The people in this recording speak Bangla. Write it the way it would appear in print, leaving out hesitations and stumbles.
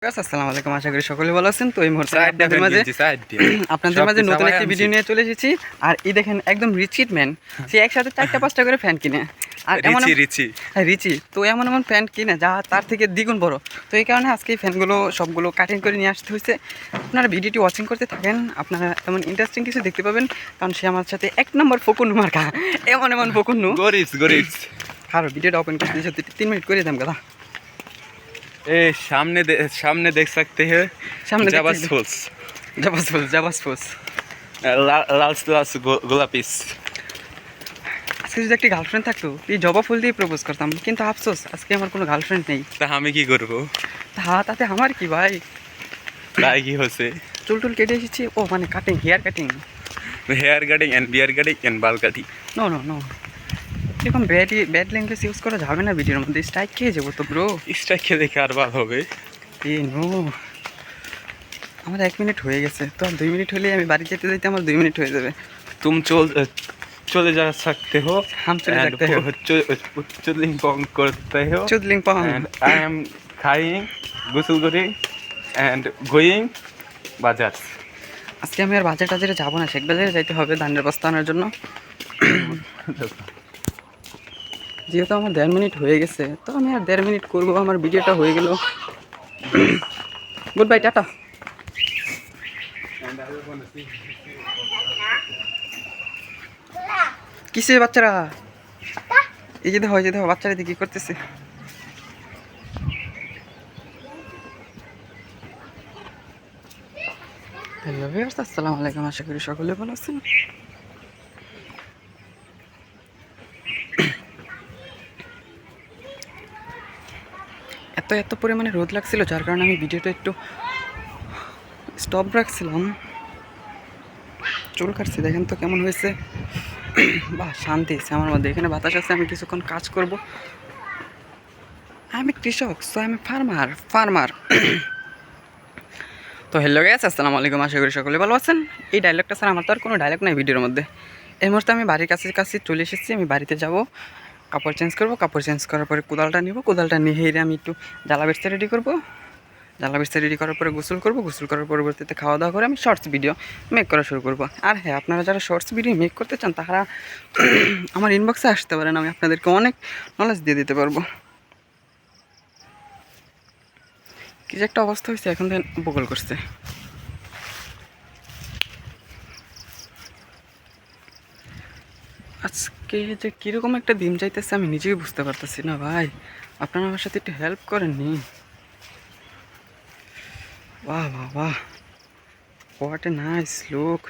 আসসালামু আলাইকুম, আশা করি সকলে ভালো আছেন। তো এই মুহূর্তে আপনাদের মাঝে নতুন একটি ভিডিও নিয়ে চলে এসেছি। আর এই দেখেন একদম রিচিট ম্যান, সে একসাথে 4টা-5টা করে ফ্যান কিনে, আর এমন রিচি তো এমন এমন ফ্যান কিনে যা তার থেকে দ্বিগুণ বড়। তো এই কারণে আজকে এই ফ্যানগুলো সবগুলো কাটিং করে নিয়ে আসতে হয়েছে। আপনারা ভিডিওটি ওয়াচিং করতে থাকেন, আপনারা এমন ইন্টারেস্টিং কিছু দেখতে পাবেন, কারণ সে আমার সাথে 1 নম্বর ফকুন্নু মার্কা, এমন ফকুন্নু আর ভিডিওটা ওপেন করতে 3 মিনিট করে দাম কথা। ए सामने देख सकते हैं सामने जाबास फूल्स लाल गोलापिस। আজকে যদি একটি গার্লফ্রেন্ড থাকতো এই জবা ফুল দিয়ে প্রপোজ করতাম, কিন্তু আফসোস আজকে আমার কোনো গার্লফ্রেন্ড নেই। তা আমি কি করব? তাতে আমার কি ভাই, তাই কি হচ্ছে? চুল কেটে এসেছি। ও মানে cutting, hair cutting and beard cutting and বাল কাটিং। নো এরকম ব্যাড ল্যাঙ্গুয়েজ ইউজ করা যাবে না ভিডিওর মধ্যে, স্ট্রাইক খেয়ে যাবো তো ব্রো। স্ট্রাইক খেয়ে দেখে আর বাল হবে? নো, আমার 1 মিনিট হয়ে গেছে, তো আর 2 মিনিট হলেই আমি বাড়ি যেতে আমার 2 মিনিট হয়ে যাবে। तुम चले जा सकते हो, हम चले सकते हो, चुदलिंग पॉन्ग करते हो, चुदलिंग पॉन्ग, and I am खाइंग गुसल करिंग and going বাজার। আজকে আমি আর বাজারে যাবো না, শেখ বাজারে যাইতে হবে ধানের বস্তা আনার জন্য। যেহেতু আমার 1.5 মিনিট হয়ে গেছে, তো আমি আর 1.5 মিনিট করবো, আমার ভিডিওটা হয়ে গেল। Good bye, tata. কিসে বাচ্চারা, এই যে দেখো বাচ্চারা কি করতেছে। হ্যালো ভিউয়ার্স, আসসালামু আলাইকুম, আশা করি সকলে ভালো আছেন। এত পরিমাণে রোদ লাগছিল, যার কারণে আমি ভিডিওটা একটু স্টপ রাখছিলাম। চুল কাটছি, দেখেন তো কেমন হয়েছে। বাহ, শান্তি আছে আমার মধ্যে, এখানে বাতাস আছে, আমি কিছুক্ষণ কাজ করব। আমি কৃষক, সো আমি ফার্মার। তো হ্যালো গাইস, আসসালামু আলাইকুম, আশা করি সকলে ভালো আছেন। এই ডায়লগটা স্যার, আমার তো আর কোনো ডায়লগ নাই ভিডিওর মধ্যে। এই মুহূর্তে আমি বাড়ির কাছে চলে এসেছি। আমি বাড়িতে যাব, কাপড় চেঞ্জ করবো, কাপড় চেঞ্জ করার পরে কোদালটা নিব, কোদালটা নিয়ে আমি একটু জ্বালা বেস্তা রেডি করবো। জ্বালা বেস্তা রেডি করার পরে গোসল করবো, গোসল করার পরবর্তীতে খাওয়া দাওয়া করে আমি শর্টস ভিডিও মেক করা শুরু করবো। আর হ্যাঁ, আপনারা যারা শর্টস ভিডিও মেক করতে চান তারা আমার ইনবক্সে আসতে পারেন, আমি আপনাদেরকে অনেক নলেজ দিয়ে দিতে পারবো। কি যে একটা অবস্থা হয়েছে, এখন দেন বগল করছে। আজকে যে কীরকম একটা দিন যাইতেছে আমি নিজেই বুঝতে পারতেছি না ভাই, আপনারা আমার সাথে একটু হেল্প করেননি। বাহ, হোয়াট এ নাইস লুক।